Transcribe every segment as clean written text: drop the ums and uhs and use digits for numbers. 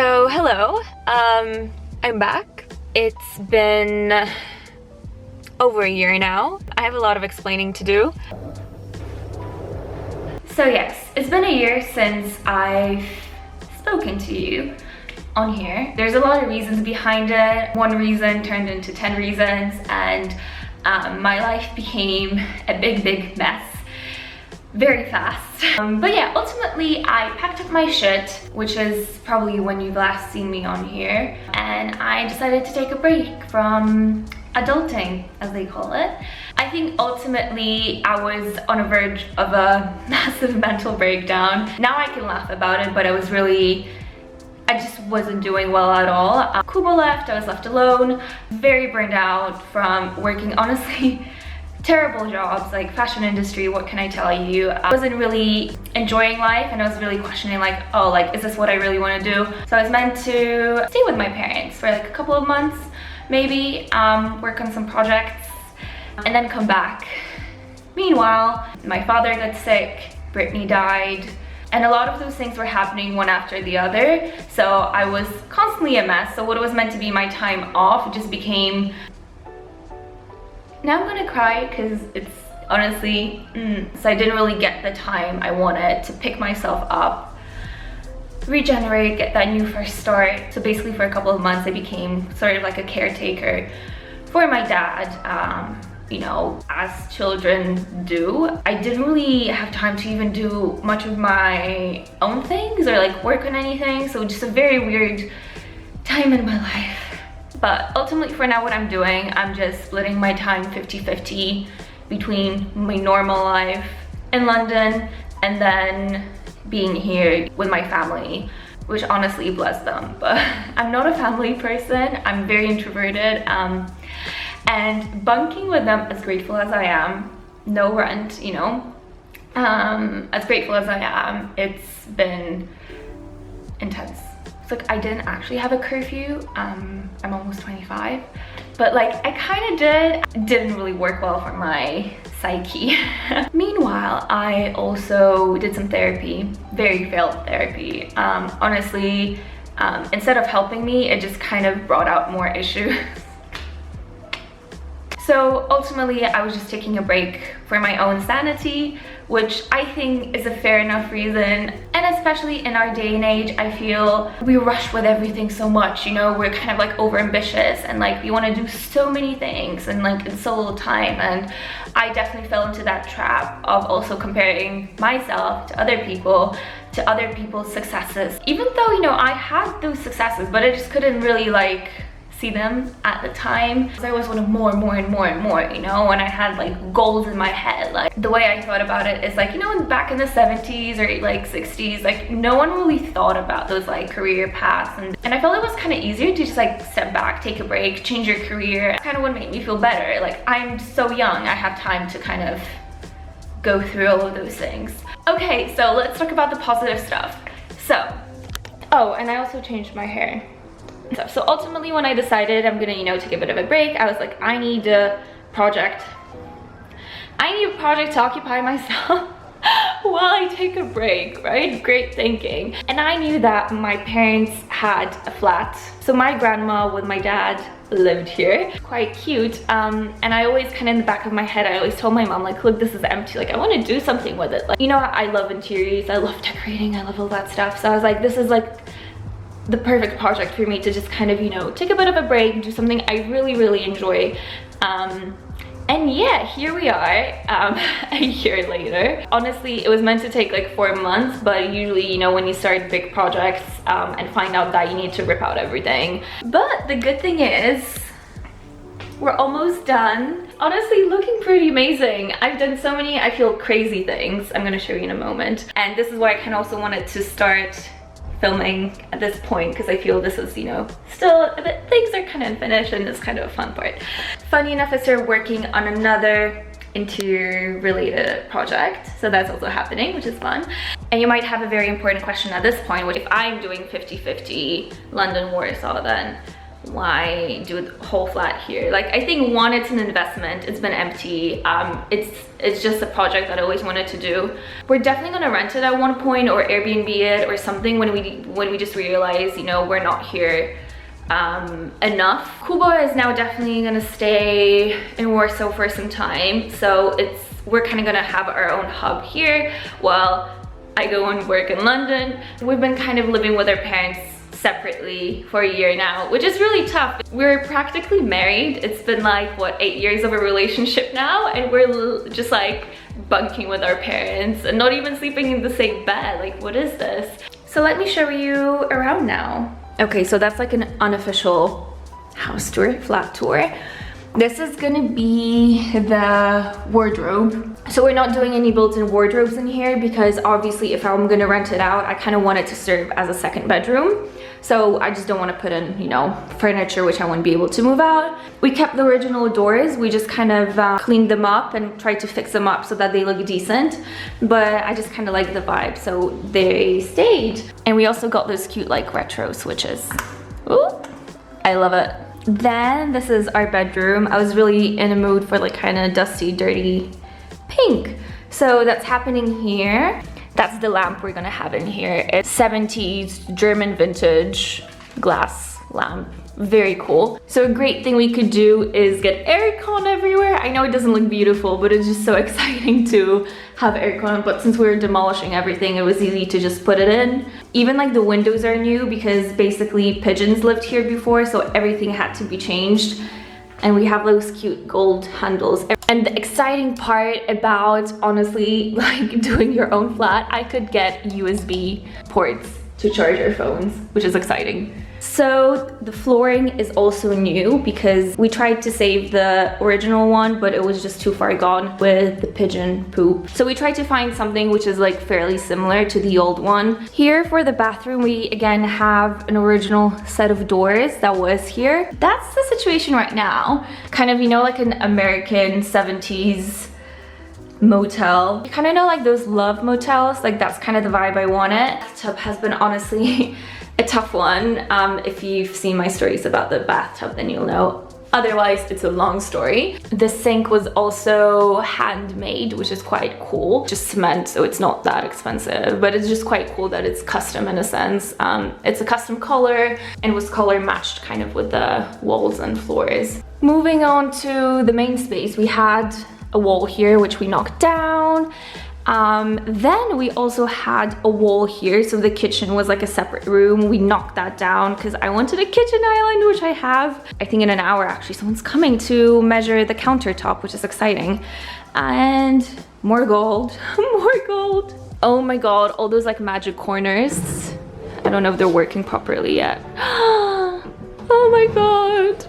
So hello, I'm back. It's been over a year now. I have a lot of explaining to do. So yes, it's been a year since I've spoken to you on here. There's a lot of reasons behind it. One reason turned into 10 reasons, and my life became a big mess very fast. But yeah, ultimately I packed up my shit, which is probably when you've last seen me on here, and I decided to take a break from adulting, as they call it. I think ultimately I was on the verge of a massive mental breakdown. Now I can laugh about it, but I just wasn't doing well at all. Kubo left, I was left alone, very burned out from working, honestly, terrible jobs, like fashion industry, what can I tell you? I wasn't really enjoying life, and I was really questioning like, oh, like, is this what I really want to do? So I was meant to stay with my parents for like a couple of months, maybe, work on some projects, and then come back. Meanwhile, my father got sick, Brittany died, and a lot of those things were happening one after the other. So I was constantly a mess. So what was meant to be my time off just became... Now I'm gonna cry because it's honestly, so I didn't really get the time I wanted to pick myself up, regenerate, get that new fresh start. So basically for a couple of months I became sort of like a caretaker for my dad, you know, as children do. I didn't really have time to even do much of my own things or like work on anything, so just a very weird time in my life. But ultimately for now what I'm doing, I'm just splitting my time 50-50 between my normal life in London and then being here with my family, which honestly bless them, but I'm not a family person. I'm very introverted, and bunking with them, as grateful as I am, no rent, you know, as grateful as I am, it's been intense. Like, I didn't actually have a curfew. I'm almost 25, but like I kind of didn't really work well for my psyche. Meanwhile, I also did some therapy, very failed therapy. Honestly, instead of helping me, it just kind of brought out more issues. So ultimately, I was just taking a break for my own sanity, which I think is a fair enough reason. And especially in our day and age, I feel we rush with everything so much, you know, we're kind of like over ambitious and like we want to do so many things and like in so little time. And I definitely fell into that trap of also comparing myself to other people's successes. Even though, you know, I had those successes, but I just couldn't really like see them at the time. I always wanted more and more, you know, when I had like goals in my head. Like the way I thought about it is like, you know, back in the 70s or like 60s, like no one really thought about those like career paths, and I felt it was kind of easier to just like step back, take a break, change your career. It's kind of what made me feel better. Like, I'm so young, I have time to kind of go through all of those things. Okay, so let's talk about the positive stuff. So, oh, and I also changed my hair. So ultimately when I decided I'm gonna, you know, take a bit of a break, I was like, I need a project to occupy myself while I take a break, right? Great thinking. And I knew that my parents had a flat. So my grandma with my dad lived here, quite cute. And I always kind of in the back of my head, I always told my mom like, look, this is empty. Like, I want to do something with it. Like, you know, I love interiors, I love decorating, I love all that stuff. So I was like, this is like the perfect project for me to just kind of, you know, take a bit of a break and do something I really enjoy. And yeah, here we are, a year later. Honestly, it was meant to take like 4 months, but usually, you know, when you start big projects and find out that you need to rip out everything. But the good thing is, we're almost done. Honestly, looking pretty amazing. I've done so many, I feel, crazy things. I'm gonna show you in a moment. And this is why I kind of also wanted to start filming at this point, because I feel this is, you know, still a bit, things are kind of unfinished and it's kind of a fun part. Funny enough, I started working on another interior related project, so that's also happening, which is fun. And you might have a very important question at this point, which if I'm doing 50-50 London Warsaw, then why do a whole flat here? Like, I think one, it's an investment. It's been empty. It's just a project that I always wanted to do. We're definitely gonna rent it at one point, or Airbnb it or something when we just realize, you know, we're not here enough. Kuba is now definitely gonna stay in Warsaw for some time, so we're kind of gonna have our own hub here while I go and work in London. We've been kind of living with our parents separately for a year now, which is really tough. We're practically married. It's been like, what, 8 years of a relationship now, and we're just like bunking with our parents and not even sleeping in the same bed. Like, what is this? So let me show you around now. Okay, so that's like an unofficial house tour, flat tour. This is gonna be the wardrobe. So we're not doing any built-in wardrobes in here because obviously if I'm gonna rent it out, I kind of want it to serve as a second bedroom. So I just don't want to put in, you know, furniture which I wouldn't be able to move out. We kept the original doors. We just kind of cleaned them up and tried to fix them up so that they look decent. But I just kind of like the vibe, so they stayed. And we also got those cute like retro switches. Ooh, I love it. Then this is our bedroom. I was really in a mood for like kind of dusty, dirty pink. So that's happening here. That's the lamp we're gonna have in here. It's 70s German vintage glass lamp. Very cool. So a great thing we could do is get aircon everywhere. I know it doesn't look beautiful, but it's just so exciting to have aircon. But since we were demolishing everything, it was easy to just put it in. Even like the windows are new because basically pigeons lived here before, so everything had to be changed. And we have those cute gold handles. And the exciting part about, honestly, like doing your own flat, I could get USB ports to charge our phones, which is exciting. So the flooring is also new because we tried to save the original one, but it was just too far gone with the pigeon poop. So we tried to find something which is like fairly similar to the old one. Here for the bathroom, we again have an original set of doors that was here. That's the situation right now. Kind of, you know, like an American 70s motel. You kind of know like those love motels, like that's kind of the vibe I wanted. The tub has been honestly a tough one. If you've seen my stories about the bathtub, then you'll know. Otherwise, it's a long story. The sink was also handmade, which is quite cool. Just cement, so it's not that expensive, but it's just quite cool that it's custom in a sense. It's a custom color and was color matched kind of with the walls and floors. Moving on to the main space, we had a wall here, which we knocked down. Then we also had a wall here, so the kitchen was like a separate room. We knocked that down because I wanted a kitchen island, which I have. I think in an hour actually someone's coming to measure the countertop, which is exciting. And more gold, more gold. Oh my god, all those like magic corners. I don't know if they're working properly yet. Oh my god.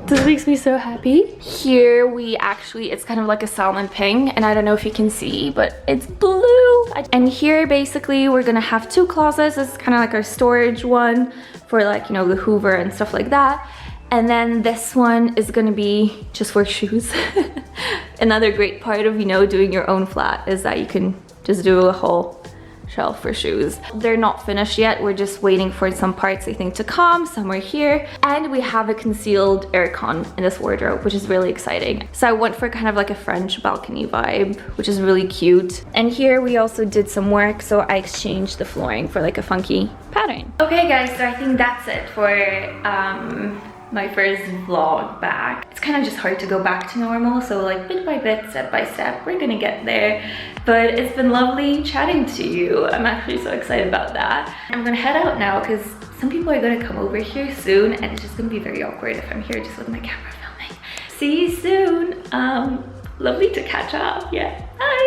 This makes me so happy. Here we actually, it's kind of like a salmon pink, and I don't know if you can see, but it's blue. And here basically we're gonna have two closets. This is kind of like our storage one for like, you know, the Hoover and stuff like that. And then this one is gonna be just for shoes. Another great part of, you know, doing your own flat is that you can just do a whole shelf for shoes. They're not finished yet. We're just waiting for some parts, I think, to come. Some are here. And we have a concealed aircon in this wardrobe, which is really exciting. So I went for kind of like a French balcony vibe, which is really cute. And here we also did some work, so I exchanged the flooring for like a funky pattern. Okay guys, so I think that's it for my first vlog back. It's kind of just hard to go back to normal, so like bit by bit, step by step, we're gonna get there. But it's been lovely chatting to you. I'm actually so excited about that. I'm gonna head out now because some people are gonna come over here soon, and it's just gonna be very awkward if I'm here just with my camera filming. See you soon. Lovely to catch up. Yeah, bye.